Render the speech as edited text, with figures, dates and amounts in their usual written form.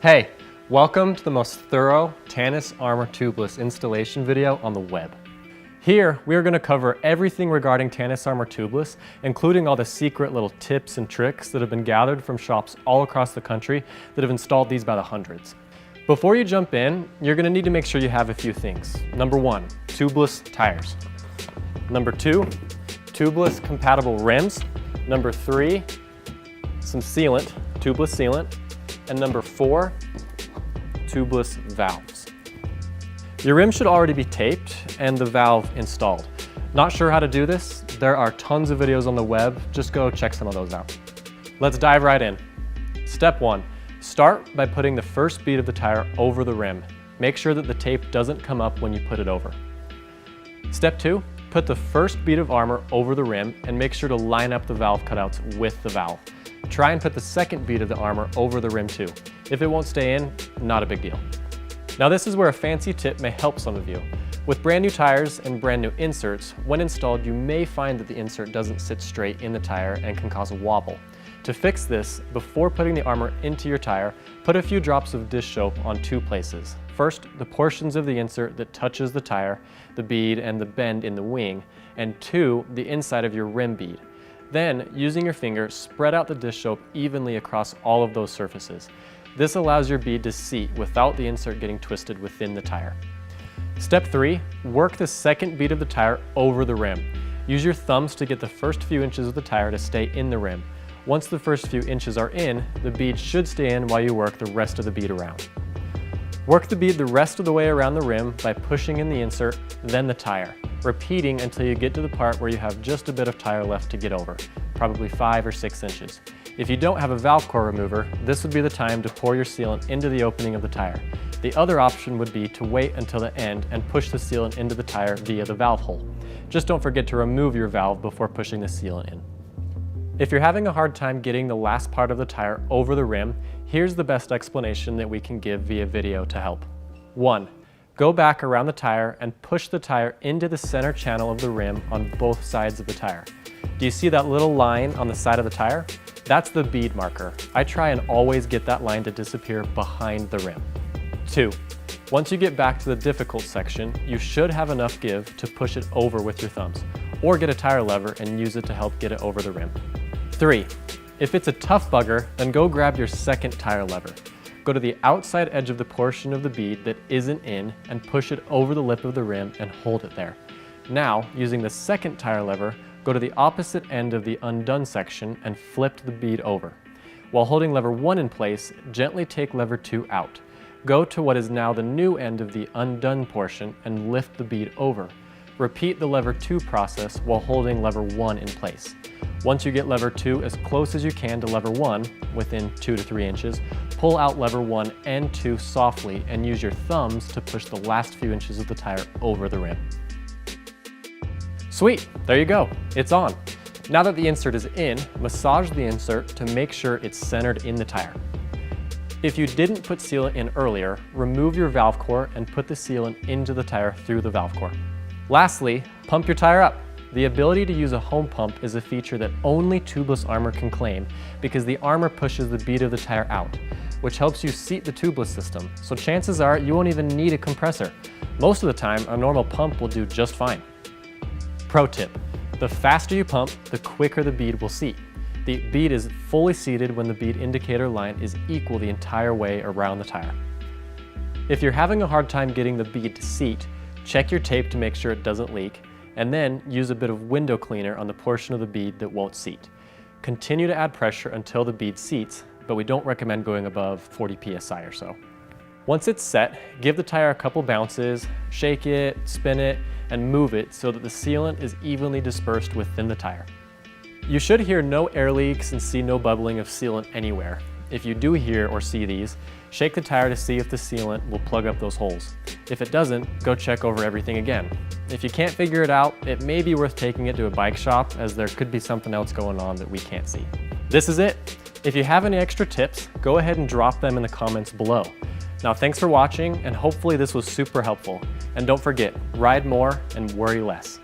Hey, welcome to the most thorough Tannus Armour Tubeless installation video on the web. Here, we are going to cover everything regarding Tannus Armour Tubeless, including all the secret little tips and tricks that have been gathered from shops all across the country that have installed these by the hundreds. Before you jump in, you're going to need to make sure you have a few things. Number 1, tubeless tires. Number 2, tubeless compatible rims. Number 3, some sealant, tubeless sealant. And number 4, tubeless valves. Your rim should already be taped and the valve installed. Not sure how to do this? There are tons of videos on the web. Just go check some of those out. Let's dive right in. Step 1, start by putting the first bead of the tire over the rim. Make sure that the tape doesn't come up when you put it over. Step 2, put the first bead of armor over the rim and make sure to line up the valve cutouts with the valve. Try and put the second bead of the armor over the rim too. If it won't stay in, not a big deal. Now this is where a fancy tip may help some of you. With brand new tires and brand new inserts, when installed you may find that the insert doesn't sit straight in the tire and can cause a wobble. To fix this, before putting the armor into your tire, put a few drops of dish soap on 2 places. First, the portions of the insert that touches the tire, the bead and the bend in the wing, and 2, the inside of your rim bead. Then, using your finger, spread out the dish soap evenly across all of those surfaces. This allows your bead to seat without the insert getting twisted within the tire. Step 3, work the second bead of the tire over the rim. Use your thumbs to get the first few inches of the tire to stay in the rim. Once the first few inches are in, the bead should stay in while you work the rest of the bead around. Work the bead the rest of the way around the rim by pushing in the insert, then the tire, repeating until you get to the part where you have just a bit of tire left to get over, probably 5 or 6 inches. If you don't have a valve core remover, this would be the time to pour your sealant into the opening of the tire. The other option would be to wait until the end and push the sealant into the tire via the valve hole. Just don't forget to remove your valve before pushing the sealant in. If you're having a hard time getting the last part of the tire over the rim, here's the best explanation that we can give via video to help. 1. Go back around the tire and push the tire into the center channel of the rim on both sides of the tire. Do you see that little line on the side of the tire? That's the bead marker. I try and always get that line to disappear behind the rim. 2. Once you get back to the difficult section, you should have enough give to push it over with your thumbs, or get a tire lever and use it to help get it over the rim. 3. If it's a tough bugger, then go grab your second tire lever. Go to the outside edge of the portion of the bead that isn't in and push it over the lip of the rim and hold it there. Now, using the second tire lever, go to the opposite end of the undone section and flip the bead over. While holding lever 1 in place, gently take lever 2 out. Go to what is now the new end of the undone portion and lift the bead over. Repeat the lever 2 process while holding lever 1 in place. Once you get lever 2 as close as you can to lever 1, within 2 to 3 inches, pull out lever 1 and 2 softly and use your thumbs to push the last few inches of the tire over the rim. Sweet, there you go, it's on. Now that the insert is in, massage the insert to make sure it's centered in the tire. If you didn't put sealant in earlier, remove your valve core and put the sealant into the tire through the valve core. Lastly, pump your tire up. The ability to use a home pump is a feature that only tubeless armor can claim because the armor pushes the bead of the tire out, which helps you seat the tubeless system, so chances are you won't even need a compressor. Most of the time, a normal pump will do just fine. Pro tip, the faster you pump, the quicker the bead will seat. The bead is fully seated when the bead indicator line is equal the entire way around the tire. If you're having a hard time getting the bead to seat, check your tape to make sure it doesn't leak, and then use a bit of window cleaner on the portion of the bead that won't seat. Continue to add pressure until the bead seats, but we don't recommend going above 40 psi or so. Once it's set, give the tire a couple bounces, shake it, spin it, and move it so that the sealant is evenly dispersed within the tire. You should hear no air leaks and see no bubbling of sealant anywhere. If you do hear or see these, shake the tire to see if the sealant will plug up those holes. If it doesn't, go check over everything again. If you can't figure it out, it may be worth taking it to a bike shop as there could be something else going on that we can't see. This is it. If you have any extra tips, go ahead and drop them in the comments below. Now thanks for watching and hopefully this was super helpful. And don't forget, ride more and worry less.